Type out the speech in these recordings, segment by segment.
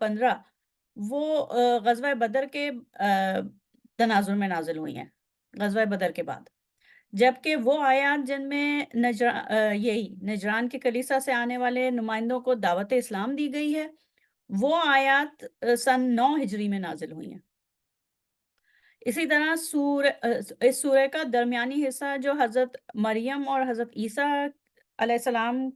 15 وہ غزوہ بدر کے تناظر میں نازل ہوئی ہیں، غزوہ بدر کے بعد۔ جبکہ وہ آیات جن میں یہی نجران کی کلیسا سے آنے والے نمائندوں کو دعوت اسلام دی گئی ہے، وہ آیات سن 9 ہجری میں نازل ہوئی ہیں۔ اسی طرح اس سورہ کا درمیانی حصہ جو حضرت مریم اور حضرت عیسیٰ علیہ السلام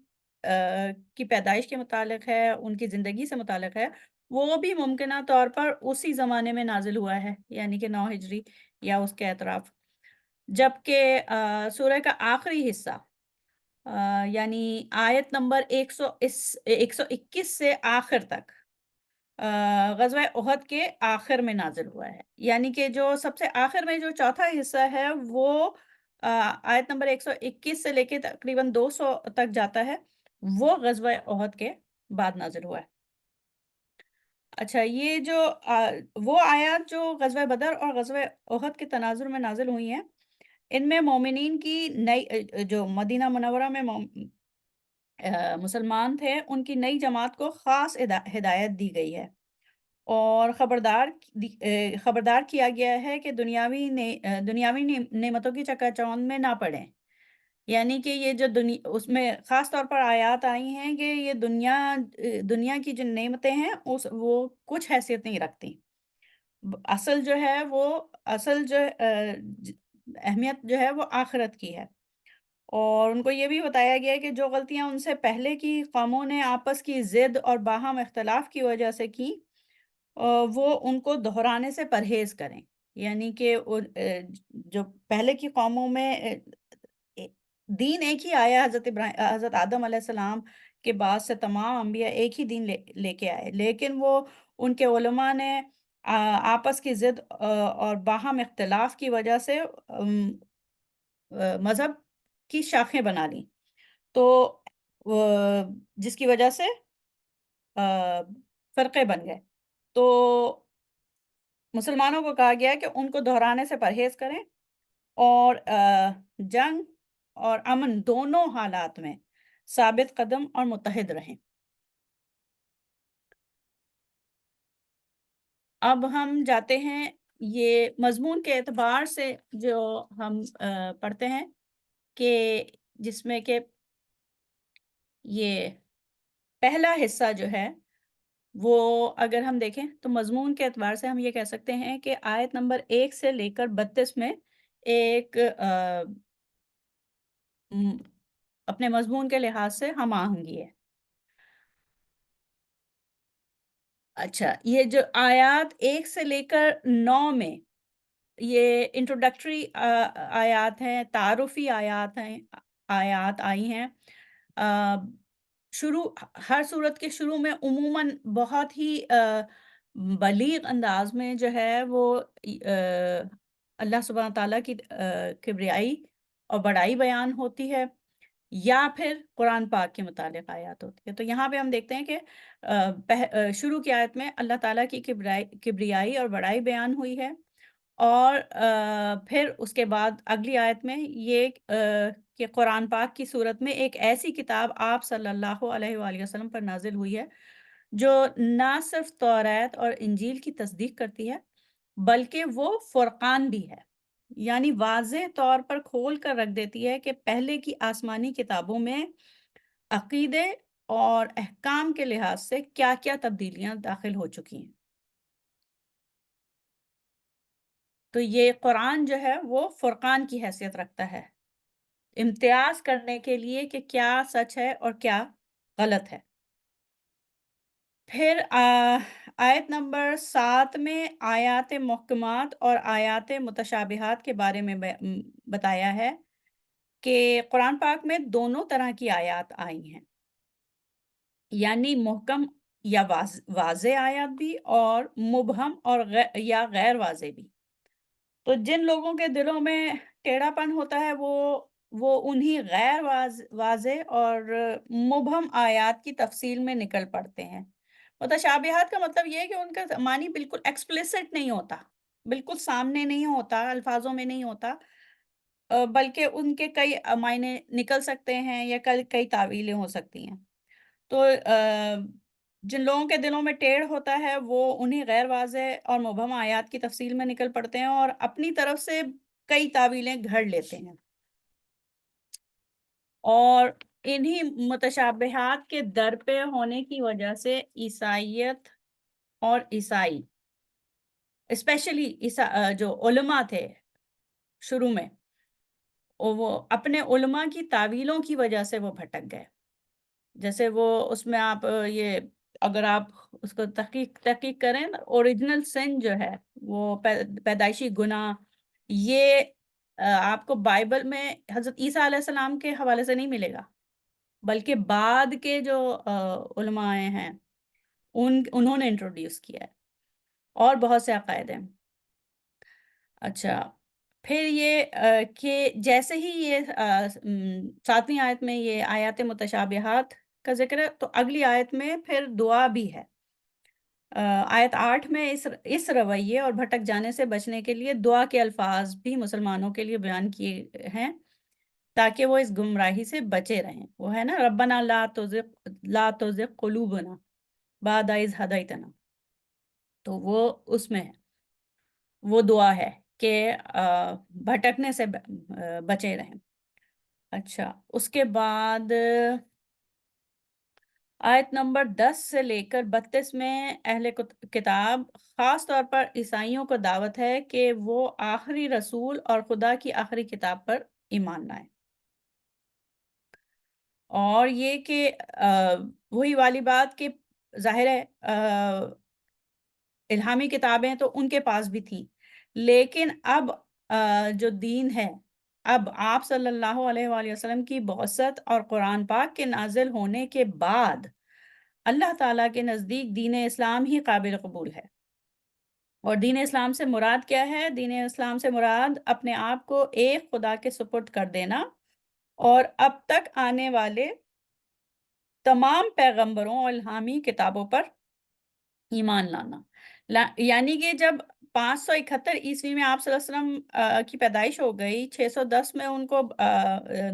کی پیدائش کے متعلق ہے، ان کی زندگی سے متعلق ہے، وہ بھی ممکنہ طور پر اسی زمانے میں نازل ہوا ہے، یعنی کہ 9 ہجری یا اس کے اطراف۔ جبکہ سورہ کا آخری حصہ یعنی آیت نمبر 121 سے آخر تک غزوہ احد کے آخر میں نازل ہوا ہے، یعنی کہ جو سب سے آخر میں جو چوتھا حصہ ہے وہ آیت نمبر 121 سے لے کے تقریباً 200 تک جاتا ہے، وہ غزوہ احد کے بعد نازل ہوا ہے۔ اچھا، یہ جو وہ آیات جو غزوہ بدر اور غزوہ احد کے تناظر میں نازل ہوئی ہیں، ان میں مومنین کی نئی جو مدینہ منورہ میں مسلمان تھے، ان کی نئی جماعت کو خاص ہدایت دی گئی ہے اور خبردار کیا گیا ہے کہ دنیاوی نعمتوں کی چکا چوند میں نہ پڑیں، یعنی کہ یہ جو اس میں خاص طور پر آیات آئی ہیں کہ یہ دنیا کی جو نعمتیں ہیں وہ کچھ حیثیت نہیں رکھتی، اصل جو ہے وہ اصل جو اہمیت جو ہے وہ آخرت کی ہے۔ اور ان کو یہ بھی بتایا گیا ہے کہ جو غلطیاں ان سے پہلے کی قوموں نے آپس کی ضد اور باہم اختلاف کی وجہ سے کی، وہ ان کو دہرانے سے پرہیز کریں، یعنی کہ جو پہلے کی قوموں میں دین ایک ہی آیا، حضرت آدم علیہ السلام کے بعد سے تمام انبیاء ایک ہی دین لے کے آئے، لیکن وہ ان کے علماء نے آپس کی ضد اور باہم اختلاف کی وجہ سے مذہب کی شاخیں بنا لی، تو جس کی وجہ سے فرقے بن گئے۔ تو مسلمانوں کو کہا گیا کہ ان کو دہرانے سے پرہیز کریں اور جنگ اور امن دونوں حالات میں ثابت قدم اور متحد رہیں۔ اب ہم جاتے ہیں یہ مضمون کے اعتبار سے جو ہم پڑھتے ہیں کہ جس میں کہ یہ پہلا حصہ جو ہے وہ اگر ہم دیکھیں تو مضمون کے اعتبار سے ہم یہ کہہ سکتے ہیں کہ آیت نمبر 1 سے لے کر 32 میں ایک اپنے مضمون کے لحاظ سے ہم آہنگی ہے۔ اچھا، یہ جو آیات 1 سے لے کر 9 میں یہ انٹروڈکٹری آیات ہیں، تعارفی آیات آئی ہیں۔ ہر صورت کے شروع میں عموماً بہت ہی بلیغ انداز میں جو ہے وہ اللہ سبحانہ تعالیٰ کی کبریائی اور بڑائی بیان ہوتی ہے، یا پھر قرآن پاک کے متعلق آیات ہوتی ہے۔ تو یہاں پہ ہم دیکھتے ہیں کہ شروع کی آیت میں اللہ تعالیٰ کی کبریائی اور بڑائی بیان ہوئی ہے، اور پھر اس کے بعد اگلی آیت میں یہ کہ قرآن پاک کی صورت میں ایک ایسی کتاب آپ صلی اللہ علیہ وآلہ وسلم پر نازل ہوئی ہے جو نہ صرف توریت اور انجیل کی تصدیق کرتی ہے بلکہ وہ فرقان بھی ہے، یعنی واضح طور پر کھول کر رکھ دیتی ہے کہ پہلے کی آسمانی کتابوں میں عقیدے اور احکام کے لحاظ سے کیا کیا تبدیلیاں داخل ہو چکی ہیں۔ تو یہ قرآن جو ہے وہ فرقان کی حیثیت رکھتا ہے، امتیاز کرنے کے لیے کہ کیا سچ ہے اور کیا غلط ہے۔ پھر آیت نمبر 7 میں آیات محکمات اور آیات متشابہات کے بارے میں بتایا ہے کہ قرآن پاک میں دونوں طرح کی آیات آئی ہیں، یعنی محکم یا واضح آیات بھی اور مبہم اور یا غیر واضح بھی۔ تو جن لوگوں کے دلوں میں ٹیڑھا پن ہوتا ہے وہ انہی غیر واضح اور مبہم آیات کی تفصیل میں نکل پڑتے ہیں۔ متشابہات کا مطلب یہ ہے کہ ان کا معنی بالکل ایکسپلیسٹ نہیں ہوتا، بالکل سامنے نہیں ہوتا، الفاظوں میں نہیں ہوتا، بلکہ ان کے کئی معنی نکل سکتے ہیں یا کئی تعویلیں ہو سکتی ہیں۔ تو جن لوگوں کے دلوں میں ٹیڑھ ہوتا ہے وہ انہیں غیر واضح اور مبہم آیات کی تفصیل میں نکل پڑتے ہیں اور اپنی طرف سے کئی تعویلیں گھڑ لیتے ہیں، اور انہی متشابہات کے درپے ہونے کی وجہ سے عیسائیت اور عیسائی اسپیشلی جو علماء تھے شروع میں، وہ اپنے علماء کی تعویلوں کی وجہ سے وہ بھٹک گئے. جیسے وہ اس میں آپ یہ اگر آپ اس کو تحقیق کریں، اوریجنل سن جو ہے وہ پیدائشی گناہ، یہ آپ کو بائبل میں حضرت عیسیٰ علیہ السلام کے حوالے سے نہیں ملے گا، بلکہ بعد کے جو علماء آئے ہیں انہوں نے انٹروڈیوس کیا ہے، اور بہت سے عقائد ہیں. اچھا، پھر یہ کہ جیسے ہی یہ 7ویں آیت میں یہ آیات متشابہات کا ذکر ہے، تو اگلی آیت میں پھر دعا بھی ہے. آیت 8 میں اس رویے اور بھٹک جانے سے بچنے کے لیے دعا کے الفاظ بھی مسلمانوں کے لیے بیان کیے ہیں تاکہ وہ اس گمراہی سے بچے رہیں. وہ ہے نا، ربنا لا تزغ قلوبنا بعد اذ ہدیتنا، تو وہ اس میں ہے، وہ دعا ہے کہ بھٹکنے سے بچے رہیں. اچھا، اس کے بعد آیت نمبر 10 سے لے کر 32 میں اہل کتاب خاص طور پر عیسائیوں کو دعوت ہے کہ وہ آخری رسول اور خدا کی آخری کتاب پر ایمان لائیں، اور یہ کہ وہی والی بات کہ ظاہر ہے الہامی کتابیں تو ان کے پاس بھی تھیں، لیکن اب جو دین ہے، اب آپ صلی اللہ علیہ وآلہ وسلم کی بعثت اور قرآن پاک کے نازل ہونے کے بعد اللہ تعالیٰ کے نزدیک دین اسلام ہی قابل قبول ہے. اور دین اسلام سے مراد کیا ہے؟ دین اسلام سے مراد اپنے آپ کو ایک خدا کے سپرد کر دینا اور اب تک آنے والے تمام پیغمبروں اور الہامی کتابوں پر ایمان لانا. یعنی کہ جب 571 عیسوی میں آپ صلی اللہ علیہ وسلم کی پیدائش ہو گئی، 610 میں ان کو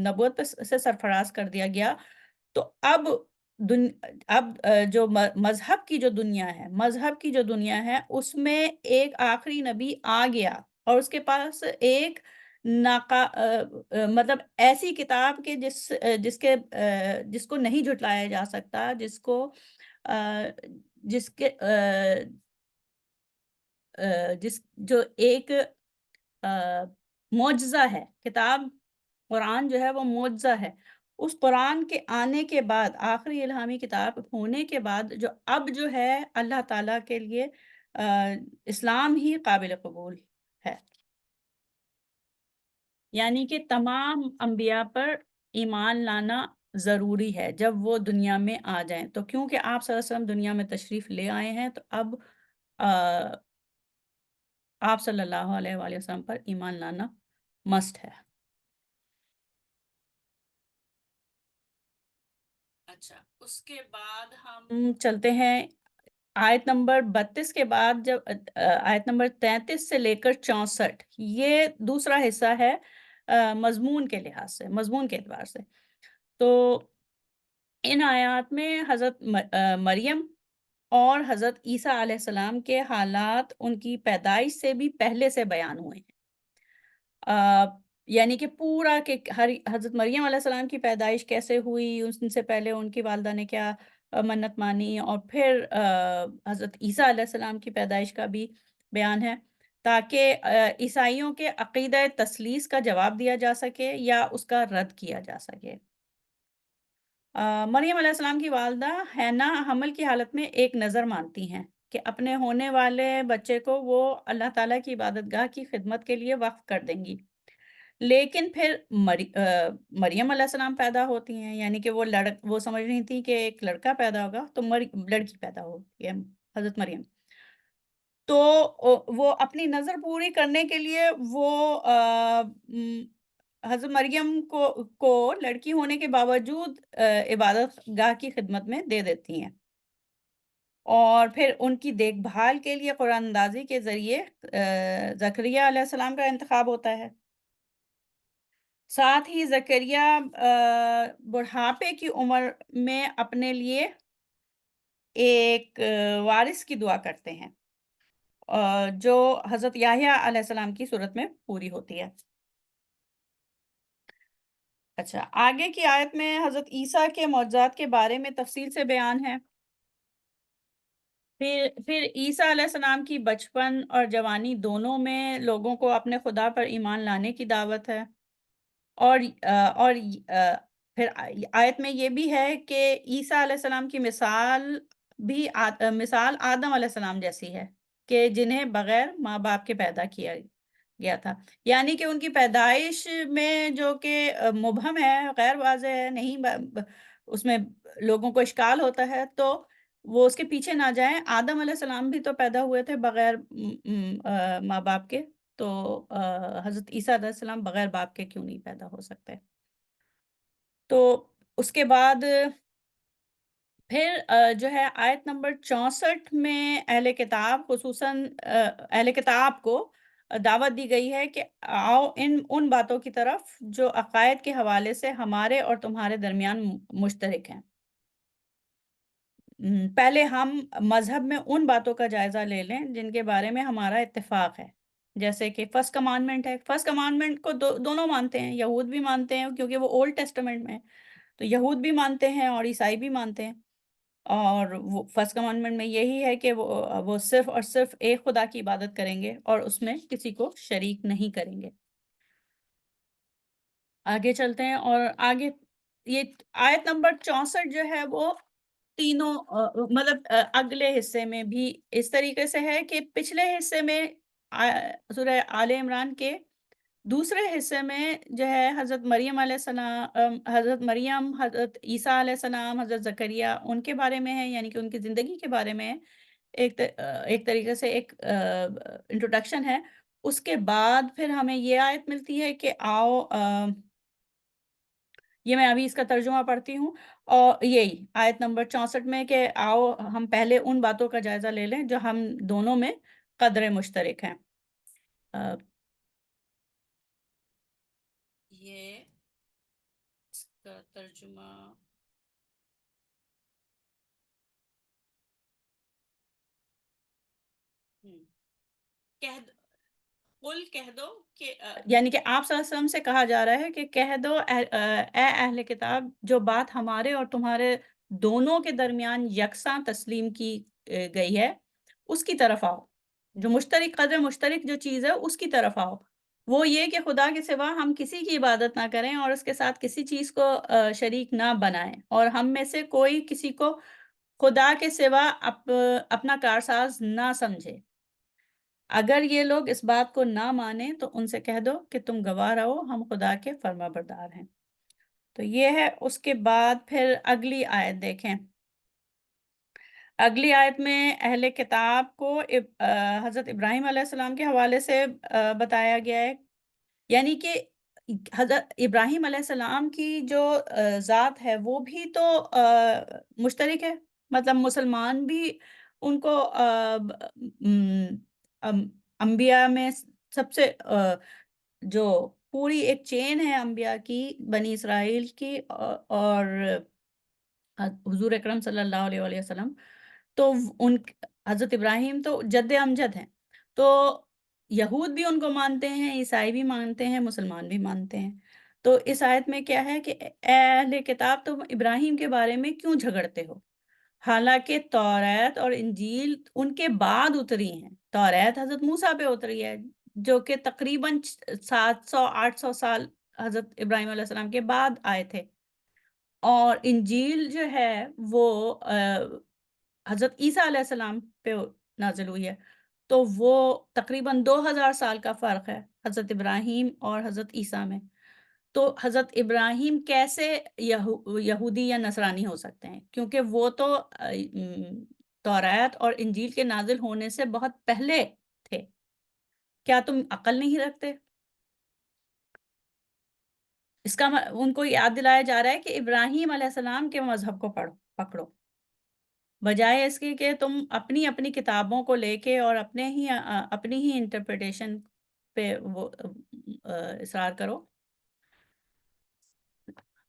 نبوت سے سرفراز کر دیا گیا، تو اب جو مذہب کی جو دنیا ہے اس میں ایک آخری نبی آ گیا، اور اس کے پاس ایک مطلب ایسی کتاب کے جس کو نہیں جھٹلایا جا سکتا، جس کے جو ایک معجزہ ہے. کتاب قرآن جو ہے وہ معجزہ ہے. اس قرآن کے آنے کے بعد، آخری الہامی کتاب ہونے کے بعد، اب جو ہے اللہ تعالیٰ کے لیے اسلام ہی قابل قبول ہے. یعنی کہ تمام انبیاء پر ایمان لانا ضروری ہے جب وہ دنیا میں آ جائیں. تو کیونکہ آپ صلی اللہ علیہ وسلم دنیا میں تشریف لے آئے ہیں، تو اب آپ صلی اللہ علیہ وآلہ وسلم پر ایمان لانا مسٹ ہے. اچھا، اس کے بعد ہم چلتے ہیں آیت نمبر 32 کے بعد. جب آیت نمبر 33 سے لے کر 64، یہ دوسرا حصہ ہے مضمون کے لحاظ سے، مضمون کے اعتبار سے. تو ان آیات میں حضرت مریم اور حضرت عیسیٰ علیہ السلام کے حالات ان کی پیدائش سے بھی پہلے سے بیان ہوئے ہیں. یعنی کہ پورا کہ حضرت مریم علیہ السلام کی پیدائش کیسے ہوئی، ان سے پہلے ان کی والدہ نے کیا منت مانی، اور پھر حضرت عیسیٰ علیہ السلام کی پیدائش کا بھی بیان ہے، تاکہ عیسائیوں کے عقیدہ تثلیث کا جواب دیا جا سکے یا اس کا رد کیا جا سکے. مریم علیہ السلام کی والدہ حنا حمل کی حالت میں ایک نظر مانتی ہیں کہ اپنے ہونے والے بچے کو وہ اللہ تعالیٰ کی عبادت گاہ کی خدمت کے لیے وقف کر دیں گی. لیکن پھر مریم علیہ السلام پیدا ہوتی ہیں، یعنی کہ وہ سمجھ رہی تھی کہ ایک لڑکا پیدا ہوگا تو لڑکی پیدا ہوگی، حضرت مریم. تو وہ اپنی نظر پوری کرنے کے لیے وہ حضرت مریم کو لڑکی ہونے کے باوجود عبادت گاہ کی خدمت میں دے دیتی ہیں، اور پھر ان کی دیکھ بھال کے لیے قرآن اندازی کے ذریعے زکریا علیہ السلام کا انتخاب ہوتا ہے. ساتھ ہی زکریا بڑھاپے کی عمر میں اپنے لیے ایک وارث کی دعا کرتے ہیں جو حضرت یحییٰ علیہ السلام کی صورت میں پوری ہوتی ہے۔ اچھا، آگے کی آیت میں حضرت عیسیٰ کے معجزات کے بارے میں تفصیل سے بیان ہے۔ پھر عیسیٰ علیہ السلام کی بچپن اور جوانی دونوں میں لوگوں کو اپنے خدا پر ایمان لانے کی دعوت ہے، اور پھر آیت میں یہ بھی ہے کہ عیسیٰ علیہ السلام کی مثال بھی مثال آدم علیہ السلام جیسی ہے کہ جنہیں بغیر ماں باپ کے پیدا کیا گیا تھا، یعنی کہ ان کی پیدائش میں جو کہ مبہم ہے، غیر واضح ہے، نہیں اس میں لوگوں کو اشکال ہوتا ہے، تو وہ اس کے پیچھے نہ جائیں۔ آدم علیہ السلام بھی تو پیدا ہوئے تھے بغیر ماں باپ کے، تو حضرت عیسیٰ علیہ السلام بغیر باپ کے کیوں نہیں پیدا ہو سکتے؟ تو اس کے بعد پھر جو ہے آیت نمبر 64 میں اہل کتاب خصوصاً اہل کتاب کو دعوت دی گئی ہے کہ آؤ ان باتوں کی طرف جو عقائد کے حوالے سے ہمارے اور تمہارے درمیان مشترک ہیں۔ پہلے ہم مذہب میں ان باتوں کا جائزہ لے لیں جن کے بارے میں ہمارا اتفاق ہے، جیسے کہ فرسٹ کمانڈمنٹ ہے۔ فرسٹ کمانڈمنٹ کو دونوں مانتے ہیں، یہود بھی مانتے ہیں کیونکہ وہ اولڈ ٹیسٹمنٹ میں ہے، تو یہود بھی مانتے ہیں اور عیسائی بھی مانتے ہیں، اور وہ فرسٹ کمانڈمنٹ میں یہی ہے کہ وہ صرف اور صرف ایک خدا کی عبادت کریں گے اور اس میں کسی کو شریک نہیں کریں گے۔ آگے چلتے ہیں، اور آگے یہ آیت نمبر 64 جو ہے وہ تینوں مطلب اگلے حصے میں بھی اس طریقے سے ہے کہ پچھلے حصے میں سورہ آل عمران کے دوسرے حصے میں جو ہے حضرت مریم علیہ السلام، حضرت مریم، حضرت عیسیٰ علیہ السلام، حضرت زکریا ان کے بارے میں ہے، یعنی کہ ان کی زندگی کے بارے میں ہے، ایک طریقے سے ایک انٹروڈکشن ہے۔ اس کے بعد پھر ہمیں یہ آیت ملتی ہے کہ آؤ یہ میں ابھی اس کا ترجمہ پڑھتی ہوں، اور یہی آیت نمبر 64 میں کہ آؤ ہم پہلے ان باتوں کا جائزہ لے لیں جو ہم دونوں میں قدر مشترک ہیں۔ یہ اس کا ترجمہ کہہ قل کہہ دو کہ یعنی کہ آپ صلی اللہ علیہ وسلم سے کہا جا رہا ہے کہ کہہ دو اے اہل کتاب، جو بات ہمارے اور تمہارے دونوں کے درمیان یکساں تسلیم کی گئی ہے اس کی طرف آؤ، جو مشترک قدر مشترک جو چیز ہے اس کی طرف آؤ، وہ یہ کہ خدا کے سوا ہم کسی کی عبادت نہ کریں اور اس کے ساتھ کسی چیز کو شریک نہ بنائیں، اور ہم میں سے کوئی کسی کو خدا کے سوا اپنا کارساز نہ سمجھے۔ اگر یہ لوگ اس بات کو نہ مانیں تو ان سے کہہ دو کہ تم گواہ رہو ہم خدا کے فرما بردار ہیں۔ تو یہ ہے، اس کے بعد پھر اگلی آیت دیکھیں۔ اگلی آیت میں اہل کتاب کو حضرت ابراہیم علیہ السلام کے حوالے سے بتایا گیا ہے، یعنی کہ حضرت ابراہیم علیہ السلام کی جو ذات ہے وہ بھی تو مشترک ہے، مطلب مسلمان بھی ان کو انبیاء میں سب سے جو پوری ایک چین ہے انبیاء کی، بنی اسرائیل کی، اور حضور اکرم صلی اللہ علیہ وآلہ وسلم، تو ان حضرت ابراہیم تو جد امجد ہیں، تو یہود بھی ان کو مانتے ہیں، عیسائی بھی مانتے ہیں، مسلمان بھی مانتے ہیں۔ تو اس آیت میں کیا ہے کہ اے اہل کتاب تم ابراہیم کے بارے میں کیوں جھگڑتے ہو، حالانکہ توریت اور انجیل ان کے بعد اتری ہیں۔ توریت حضرت موسیٰ پہ اتری ہے جو کہ تقریباً 700-800 سال حضرت ابراہیم علیہ السلام کے بعد آئے تھے، اور انجیل جو ہے وہ حضرت عیسیٰ علیہ السلام پہ نازل ہوئی ہے، تو وہ تقریباً 2000 سال کا فرق ہے حضرت ابراہیم اور حضرت عیسیٰ میں۔ تو حضرت ابراہیم کیسے یہودی یا نصرانی ہو سکتے ہیں، کیونکہ وہ تو توریت اور انجیل کے نازل ہونے سے بہت پہلے تھے۔ کیا تم عقل نہیں رکھتے؟ اس کا ان کو یاد دلایا جا رہا ہے کہ ابراہیم علیہ السلام کے مذہب کو پکڑو، بجائے اس کے کہ تم اپنی اپنی کتابوں کو لے کے اور اپنی ہی انٹرپریٹیشن پہ وہ اصرار کرو۔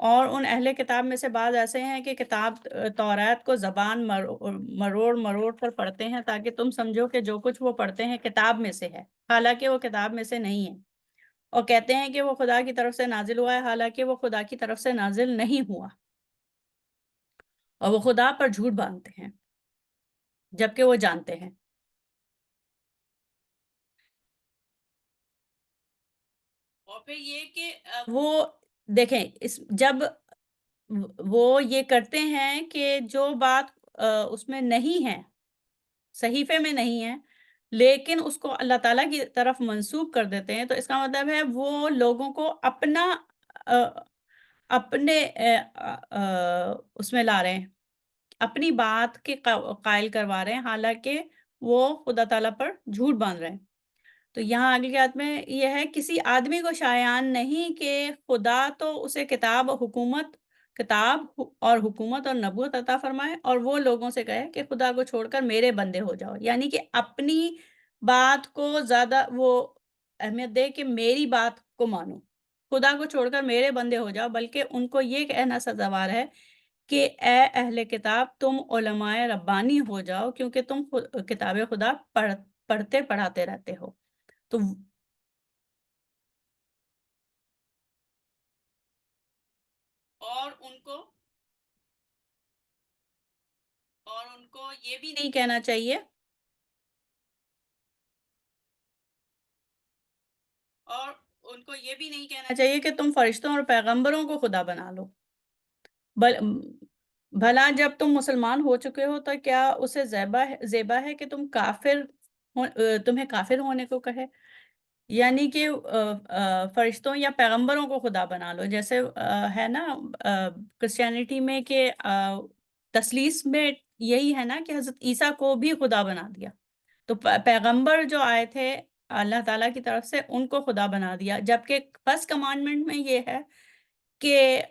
اور ان اہل کتاب میں سے بعض ایسے ہیں کہ کتاب تورات کو زبان مروڑ مروڑ کر پڑھتے ہیں تاکہ تم سمجھو کہ جو کچھ وہ پڑھتے ہیں کتاب میں سے ہے، حالانکہ وہ کتاب میں سے نہیں ہے، اور کہتے ہیں کہ وہ خدا کی طرف سے نازل ہوا ہے، حالانکہ وہ خدا کی طرف سے نازل نہیں ہوا، اور وہ خدا پر جھوٹ باندھتے ہیں جبکہ وہ جانتے ہیں۔ اور پھر یہ کہ وہ دیکھیں جب وہ یہ کرتے ہیں کہ جو بات اس میں نہیں ہے، صحیفے میں نہیں ہے، لیکن اس کو اللہ تعالیٰ کی طرف منسوب کر دیتے ہیں، تو اس کا مطلب ہے وہ لوگوں کو اپنا آ، اپنے اس میں لا رہے ہیں، اپنی بات کے قائل کروا رہے ہیں، حالانکہ وہ خدا تعالیٰ پر جھوٹ باندھ رہے ہیں۔ تو یہاں اگلی آیت میں یہ ہے، کسی آدمی کو شایان نہیں کہ خدا تو اسے کتاب اور حکومت اور نبوت عطا فرمائے، اور وہ لوگوں سے کہے کہ خدا کو چھوڑ کر میرے بندے ہو جاؤ، یعنی کہ اپنی بات کو زیادہ وہ اہمیت دے کہ میری بات کو مانو، خدا کو چھوڑ کر میرے بندے ہو جاؤ، بلکہ ان کو یہ کہنا سزاوار ہے کہ اے اہل کتاب تم علماء ربانی ہو جاؤ، کیونکہ تم کتاب خدا پڑھتے پڑھاتے رہتے ہو۔ تو اور ان کو یہ بھی نہیں کہنا چاہیے، اور ان کو یہ بھی نہیں کہنا چاہیے کہ تم فرشتوں اور پیغمبروں کو خدا بنا لو۔ بھلا جب تم مسلمان ہو چکے ہو تو کیا اسے زیبا ہے کہ تمہیں کافر ہونے کو کہے، یعنی کہ فرشتوں یا پیغمبروں کو خدا بنا لو، جیسے ہے نا کرسچینٹی میں کہ تثلیث میں یہی ہے نا کہ حضرت عیسیٰ کو بھی خدا بنا دیا، تو پیغمبر جو آئے تھے اللہ تعالیٰ کی طرف سے ان کو خدا بنا دیا، جبکہ فرسٹ کمانڈمنٹ میں یہ ہے کہ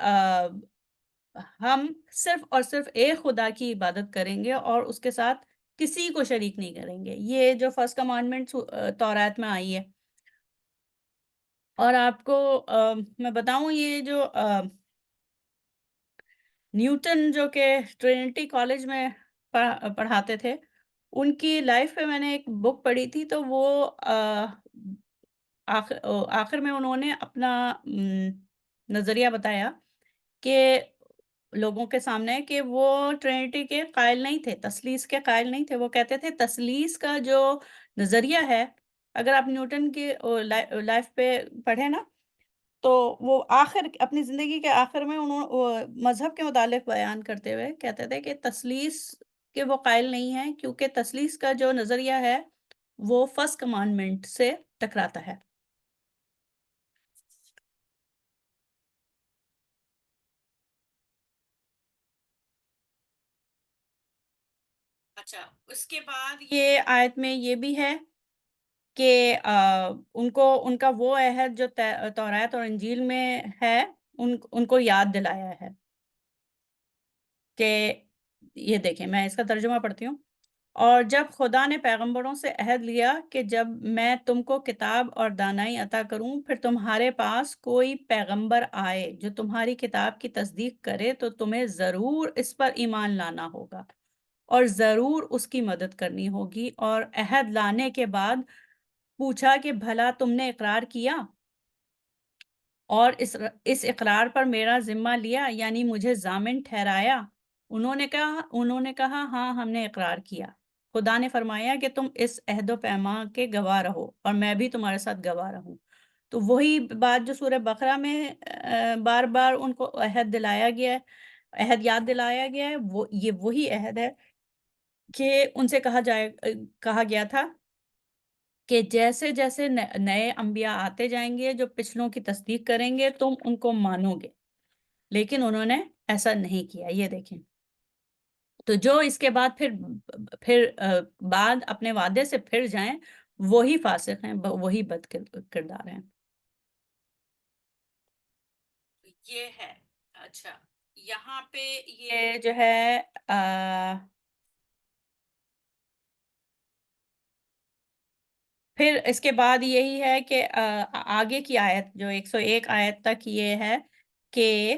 ہم صرف اور صرف ایک خدا کی عبادت کریں گے اور اس کے ساتھ کسی کو شریک نہیں کریں گے، یہ جو فرسٹ کمانڈمنٹ تورات میں آئی ہے۔ اور آپ کو میں بتاؤں، یہ جو نیوٹن جو کہ ٹرینٹی کالج میں پڑھاتے تھے، ان کی لائف پہ میں نے ایک بک پڑھی تھی، تو وہ آخر میں انہوں نے اپنا نظریہ بتایا کہ لوگوں کے سامنے کہ وہ ٹرینٹی کے قائل نہیں تھے، تثلیث کے قائل نہیں تھے، وہ کہتے تھے تثلیث کا جو نظریہ ہے، اگر آپ نیوٹن کی لائف پہ پڑھیں نا، تو وہ اپنی زندگی کے آخر میں وہ مذہب کے متعلق بیان کرتے ہوئے کہتے تھے کہ تثلیث کے وہ قائل نہیں ہیں، کیونکہ تثلیث کا جو نظریہ ہے وہ فرسٹ کمانڈمنٹ سے ٹکراتا ہے۔ اچھا، اس کے بعد یہ آیت میں یہ بھی ہے کہ ان کا وہ عہد جو تورات اور انجیل میں ہے، ان کو یاد دلایا ہے کہ یہ دیکھیں، میں اس کا ترجمہ پڑھتی ہوں۔ اور جب خدا نے پیغمبروں سے عہد لیا کہ جب میں تم کو کتاب اور دانائی عطا کروں، پھر تمہارے پاس کوئی پیغمبر آئے جو تمہاری کتاب کی تصدیق کرے، تو تمہیں ضرور اس پر ایمان لانا ہوگا اور ضرور اس کی مدد کرنی ہوگی۔ اور عہد لانے کے بعد پوچھا کہ بھلا تم نے اقرار کیا اور اس اقرار پر میرا ذمہ لیا، یعنی مجھے ضامن ٹھہرایا؟ انہوں نے کہا ہاں، ہم نے اقرار کیا۔ خدا نے فرمایا کہ تم اس عہد و پیمان کے گواہ رہو اور میں بھی تمہارے ساتھ گواہ رہوں۔ تو وہی بات جو سورہ بقرہ میں بار بار ان کو عہد دلایا گیا ہے، عہد یاد دلایا گیا ہے، یہ وہی عہد ہے کہ ان سے کہا گیا تھا کہ جیسے جیسے نئے انبیاء آتے جائیں گے جو پچھلوں کی تصدیق کریں گے، تم ان کو مانو گے، لیکن انہوں نے ایسا نہیں کیا۔ یہ دیکھیں، تو جو اس کے بعد پھر بعد اپنے وعدے سے پھر جائیں، وہی فاسق ہیں، وہی بد کردار ہیں۔ یہ ہے۔ اچھا، یہاں پہ یہ جو ہے پھر اس کے بعد یہی ہے کہ آگے کی آیت جو 101 آیت تک یہ ہے کہ